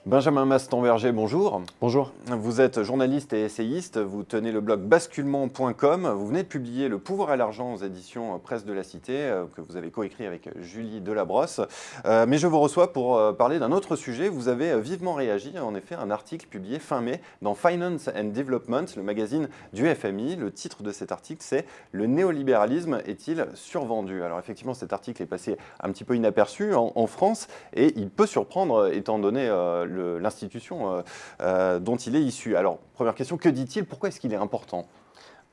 Benjamin Maston-Berger, bonjour. Bonjour. Vous êtes journaliste et essayiste, vous tenez le blog basculement.com. Vous venez de publier Le pouvoir et l'argent aux éditions Presse de la Cité, que vous avez coécrit avec Julie Delabrosse. Mais je vous reçois pour parler d'un autre sujet. Vous avez vivement réagi, en effet, à un article publié fin mai dans Finance and Development, le magazine du FMI. Le titre de cet article, c'est « Le néolibéralisme est-il survendu ?» Alors effectivement, cet article est passé un petit peu inaperçu en France et il peut surprendre étant donné l'institution dont il est issu. Alors, première question, que dit-il? Pourquoi est-ce qu'il est important?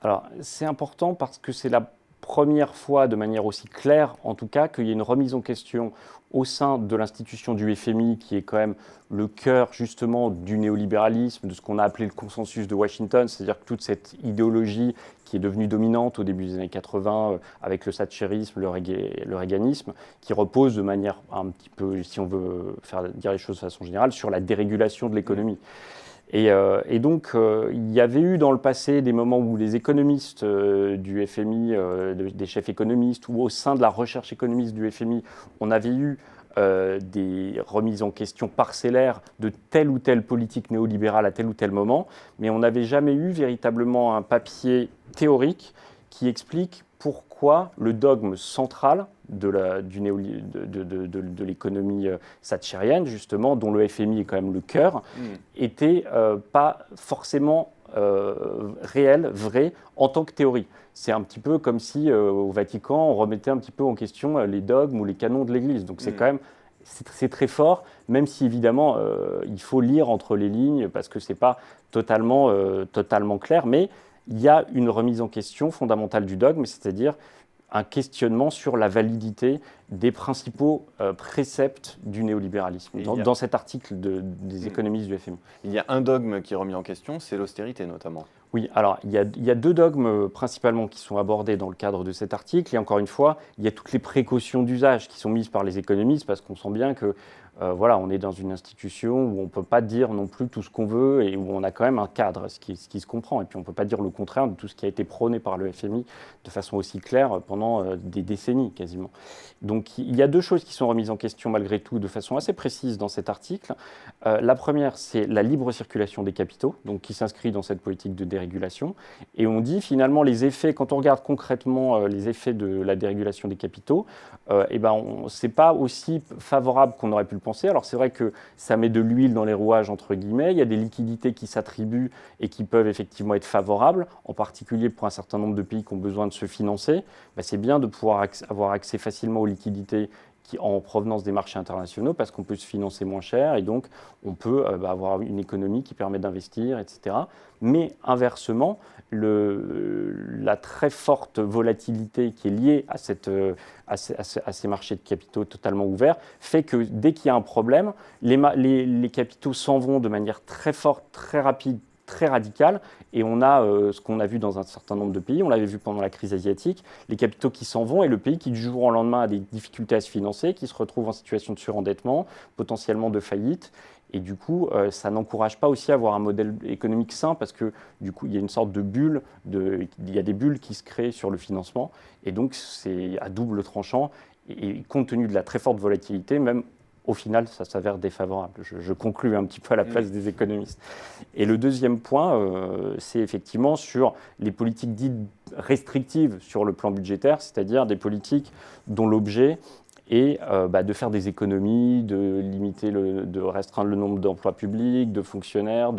Alors, c'est important parce que c'est la première fois, de manière aussi claire, en tout cas, qu'il y a une remise en question au sein de l'institution du FMI, qui est quand même le cœur, justement, du néolibéralisme, de ce qu'on a appelé le consensus de Washington, c'est-à-dire que toute cette idéologie qui est devenue dominante au début des années 80, avec le thatcherisme, le reaganisme, qui repose de manière un petit peu, si on veut faire dire les choses de façon générale, sur la dérégulation de l'économie. Et donc, il y avait eu dans le passé des moments où les économistes du FMI, des chefs économistes, ou au sein de la recherche économiste du FMI, on avait eu des remises en question parcellaires de telle ou telle politique néolibérale à tel ou tel moment, mais on n'avait jamais eu véritablement un papier théorique qui explique pourquoi le dogme central de l'économie thatchérienne, justement, dont le FMI est quand même le cœur, était pas forcément réel, vrai, en tant que théorie. C'est un petit peu comme si au Vatican, on remettait un petit peu en question les dogmes ou les canons de l'Église. Donc c'est quand même c'est très fort, même si évidemment il faut lire entre les lignes parce que c'est pas totalement clair, mais il y a une remise en question fondamentale du dogme, c'est-à-dire un questionnement sur la validité des principaux préceptes du néolibéralisme, dans cet article des économistes du FMI. Il y a un dogme qui est remis en question, c'est l'austérité notamment. Oui, alors il y a deux dogmes principalement qui sont abordés dans le cadre de cet article, et encore une fois, il y a toutes les précautions d'usage qui sont mises par les économistes, parce qu'on sent bien que voilà, on est dans une institution où on ne peut pas dire non plus tout ce qu'on veut et où on a quand même un cadre, ce qui se comprend. Et puis on ne peut pas dire le contraire de tout ce qui a été prôné par le FMI de façon aussi claire pendant des décennies quasiment. Donc il y a deux choses qui sont remises en question malgré tout de façon assez précise dans cet article. La première, c'est la libre circulation des capitaux, donc qui s'inscrit dans cette politique de dérégulation. Et on dit finalement les effets, quand on regarde concrètement les effets de la dérégulation des capitaux, c'est pas aussi favorable qu'on aurait pu le penser. Alors c'est vrai que ça met de l'huile dans les rouages entre guillemets, il y a des liquidités qui s'attribuent et qui peuvent effectivement être favorables, en particulier pour un certain nombre de pays qui ont besoin de se financer. C'est bien de pouvoir avoir accès facilement aux liquidités en provenance des marchés internationaux parce qu'on peut se financer moins cher et donc on peut avoir une économie qui permet d'investir, etc. Mais inversement, la très forte volatilité qui est liée à ces marchés de capitaux totalement ouverts fait que dès qu'il y a un problème, les capitaux s'en vont de manière très forte, très rapide, très radicale, et on a ce qu'on a vu dans un certain nombre de pays, on l'avait vu pendant la crise asiatique, les capitaux qui s'en vont et le pays qui du jour au lendemain a des difficultés à se financer, qui se retrouve en situation de surendettement, potentiellement de faillite, et du coup ça n'encourage pas aussi à avoir un modèle économique sain parce que du coup il y a une sorte de bulle, il y a des bulles qui se créent sur le financement, et donc c'est à double tranchant, et compte tenu de la très forte volatilité, même au final, ça s'avère défavorable. Je conclus un petit peu à la place des économistes. Et le deuxième point, c'est effectivement sur les politiques dites restrictives sur le plan budgétaire, c'est-à-dire des politiques dont l'objet est de faire des économies, de limiter, de restreindre le nombre d'emplois publics, de fonctionnaires,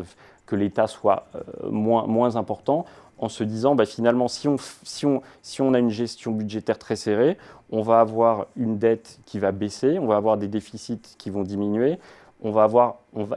que l'État soit moins important, en se disant finalement si on a une gestion budgétaire très serrée, on va avoir une dette qui va baisser, on va avoir des déficits qui vont diminuer,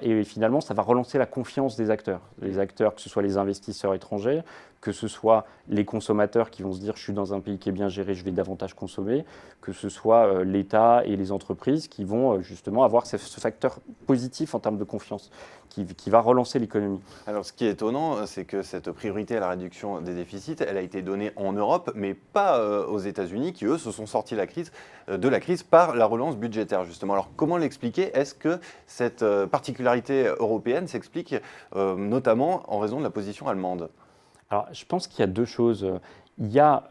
et finalement ça va relancer la confiance des acteurs. Les acteurs, que ce soit les investisseurs étrangers, que ce soit les consommateurs qui vont se dire je suis dans un pays qui est bien géré, je vais davantage consommer, que ce soit l'État et les entreprises qui vont justement avoir ce facteur positif en termes de confiance qui va relancer l'économie. Alors ce qui est étonnant, c'est que cette priorité à la réduction des déficits, elle a été donnée en Europe, mais pas aux États-Unis qui, eux, se sont sortis de la crise par la relance budgétaire, justement. Alors comment l'expliquer? Est-ce que cette particularité européenne s'explique notamment en raison de la position allemande? Alors, je pense qu'il y a deux choses. il y a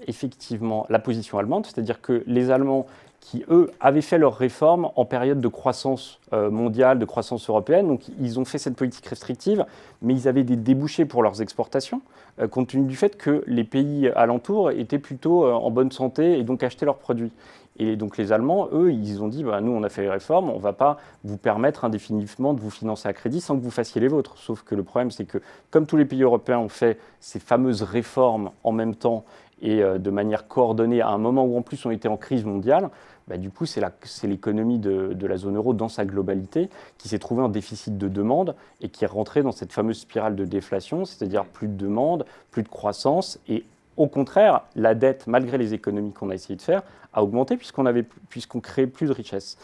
effectivement la position allemande, c'est-à-dire que les Allemands qui, eux, avaient fait leurs réformes en période de croissance mondiale, de croissance européenne. Donc, ils ont fait cette politique restrictive, mais ils avaient des débouchés pour leurs exportations, compte tenu du fait que les pays alentours étaient plutôt en bonne santé et donc achetaient leurs produits. Et donc, les Allemands, eux, ils ont dit, bah, nous, on a fait les réformes, on ne va pas vous permettre indéfiniment de vous financer à crédit sans que vous fassiez les vôtres. Sauf que le problème, c'est que, comme tous les pays européens ont fait ces fameuses réformes en même temps et de manière coordonnée à un moment où, en plus, on était en crise mondiale, bah, du coup, c'est l'économie de la zone euro dans sa globalité qui s'est trouvée en déficit de demande et qui est rentrée dans cette fameuse spirale de déflation, c'est-à-dire plus de demande, plus de croissance. Et au contraire, la dette, malgré les économies qu'on a essayé de faire, a augmenté puisqu'on créait plus de richesses.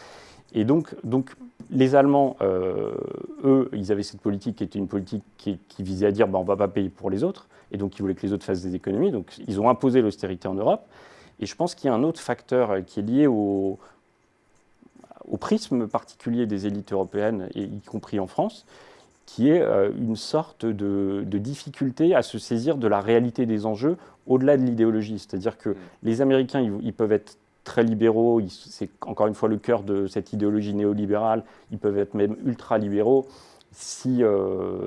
Et donc les Allemands, eux, ils avaient cette politique qui était une politique qui visait à dire bah, on ne va pas payer pour les autres, et donc ils voulaient que les autres fassent des économies. Donc ils ont imposé l'austérité en Europe. Et je pense qu'il y a un autre facteur qui est lié au prisme particulier des élites européennes, et y compris en France, qui est une sorte de difficulté à se saisir de la réalité des enjeux au-delà de l'idéologie. C'est-à-dire que les Américains, ils peuvent être très libéraux, c'est encore une fois le cœur de cette idéologie néolibérale, ils peuvent être même ultra-libéraux si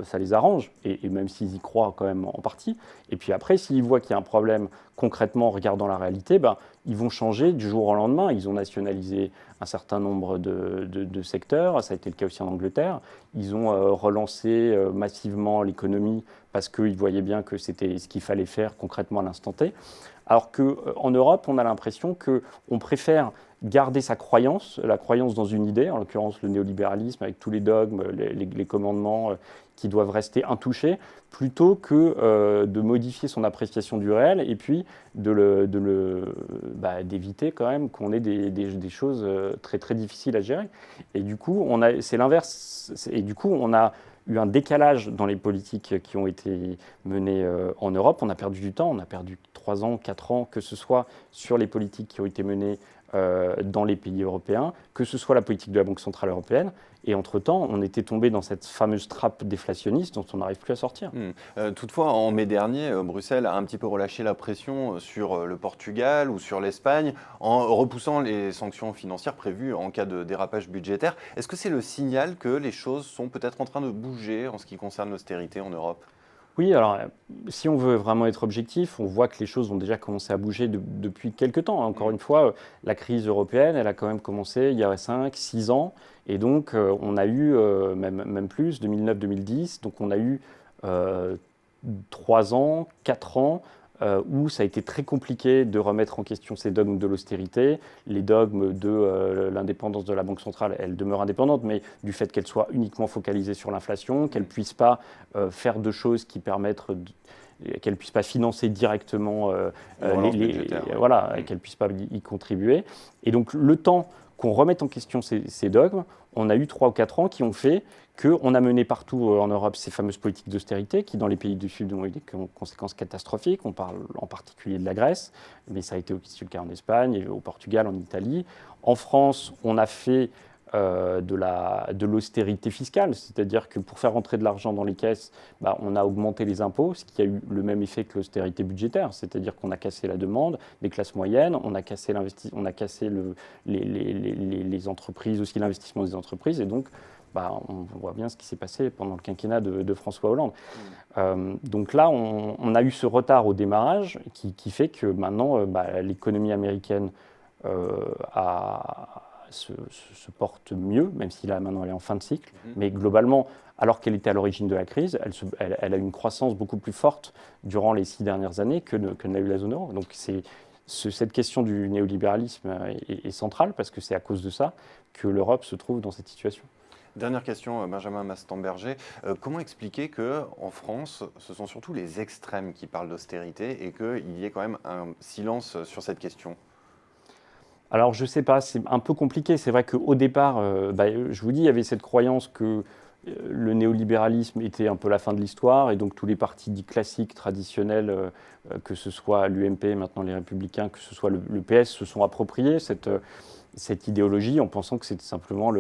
ça les arrange, et même s'ils y croient quand même en partie. Et puis après, s'ils voient qu'il y a un problème concrètement en regardant la réalité, ben, ils vont changer du jour au lendemain. Ils ont nationalisé un certain nombre de secteurs, ça a été le cas aussi en Angleterre. Ils ont relancé massivement l'économie parce qu'ils voyaient bien que c'était ce qu'il fallait faire concrètement à l'instant T. Alors qu'en Europe, on a l'impression qu'on préfère garder sa croyance, la croyance dans une idée, en l'occurrence le néolibéralisme avec tous les dogmes, les commandements qui doivent rester intouchés, plutôt que de modifier son appréciation du réel et puis d'éviter quand même qu'on ait des choses très, très difficiles à gérer. Et du coup, c'est l'inverse. Et du coup, on a eu un décalage dans les politiques qui ont été menées en Europe. On a perdu du temps, on a perdu 3 ans, 4 ans, que ce soit sur les politiques qui ont été menées dans les pays européens, que ce soit la politique de la Banque Centrale Européenne. Et entre-temps, on était tombé dans cette fameuse trappe déflationniste dont on n'arrive plus à sortir. Toutefois, en mai dernier, Bruxelles a un petit peu relâché la pression sur le Portugal ou sur l'Espagne en repoussant les sanctions financières prévues en cas de dérapage budgétaire. Est-ce que c'est le signal que les choses sont peut-être en train de bouger en ce qui concerne l'austérité en Europe ? Oui, alors si on veut vraiment être objectif, on voit que les choses ont déjà commencé à bouger depuis quelques temps. Encore une fois, la crise européenne, elle a quand même commencé il y a 5, 6 ans. Et donc, on a eu, même plus, 2009-2010, donc on a eu 3 ans, 4 ans, où ça a été très compliqué de remettre en question ces dogmes de l'austérité. Les dogmes de l'indépendance de la Banque centrale, elle demeure indépendante, mais du fait qu'elle soit uniquement focalisée sur l'inflation, qu'elle ne puisse pas faire de choses qui permettent qu'elle ne puisse pas financer directement voilà, qu'elle ne puisse pas y contribuer. Et donc le temps qu'on remette en question ces dogmes, on a eu 3 ou 4 ans qui ont fait qu'on a mené partout en Europe ces fameuses politiques d'austérité qui, dans les pays du Sud, ont eu des conséquences catastrophiques. On parle en particulier de la Grèce, mais ça a été aussi le cas en Espagne, au Portugal, en Italie. En France, on a fait de l'austérité fiscale, c'est-à-dire que pour faire rentrer de l'argent dans les caisses, on a augmenté les impôts, ce qui a eu le même effet que l'austérité budgétaire, c'est-à-dire qu'on a cassé la demande des classes moyennes, on a cassé les entreprises, aussi l'investissement des entreprises, et donc on voit bien ce qui s'est passé pendant le quinquennat de François Hollande. Donc là, on a eu ce retard au démarrage qui fait que maintenant, l'économie américaine se porte mieux, même si là, maintenant, elle est en fin de cycle. Mais globalement, alors qu'elle était à l'origine de la crise, elle a eu une croissance beaucoup plus forte durant les 6 dernières années que n'a eu la zone euro. Donc cette question du néolibéralisme est centrale, parce que c'est à cause de ça que l'Europe se trouve dans cette situation. Dernière question, Benjamin Mastemberger. Comment expliquer qu'en France, ce sont surtout les extrêmes qui parlent d'austérité et qu'il y ait quand même un silence sur cette question ? Alors, je ne sais pas, c'est un peu compliqué. C'est vrai qu'au départ, je vous dis, il y avait cette croyance que le néolibéralisme était un peu la fin de l'histoire, et donc tous les partis dits classiques, traditionnels, que ce soit l'UMP, maintenant les Républicains, que ce soit le PS, se sont appropriés cette idéologie en pensant que c'était simplement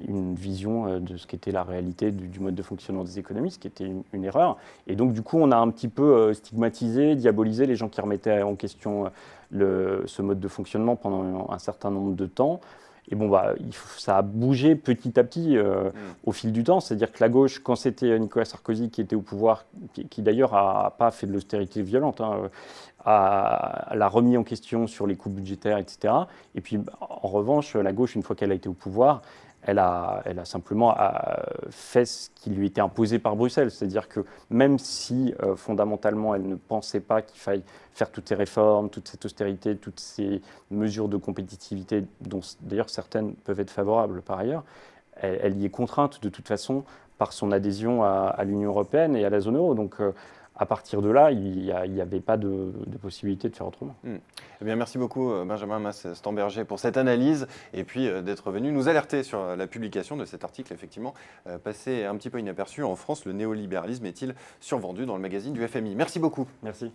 une vision de ce qu'était la réalité du mode de fonctionnement des économies, ce qui était une erreur. Et donc, du coup, on a un petit peu stigmatisé, diabolisé les gens qui remettaient en question ce mode de fonctionnement pendant un certain nombre de temps. Et bon, ça a bougé petit à petit au fil du temps. C'est-à-dire que la gauche, quand c'était Nicolas Sarkozy qui était au pouvoir, qui d'ailleurs n'a pas fait de l'austérité violente, l'a remis en question sur les coûts budgétaires, etc. Et puis, en revanche, la gauche, une fois qu'elle a été au pouvoir, elle a simplement fait ce qui lui était imposé par Bruxelles. C'est-à-dire que même si fondamentalement elle ne pensait pas qu'il faille faire toutes ces réformes, toute cette austérité, toutes ces mesures de compétitivité, dont d'ailleurs certaines peuvent être favorables par ailleurs, elle y est contrainte de toute façon par son adhésion à l'Union européenne et à la zone euro. Donc à partir de là, il n'y avait pas de possibilité de faire autrement. Eh bien, merci beaucoup Benjamin Mas-Stamberger pour cette analyse et puis d'être venu nous alerter sur la publication de cet article, effectivement, passé un petit peu inaperçu. En France, le néolibéralisme est-il survendu dans le magazine du FMI? Merci beaucoup. Merci.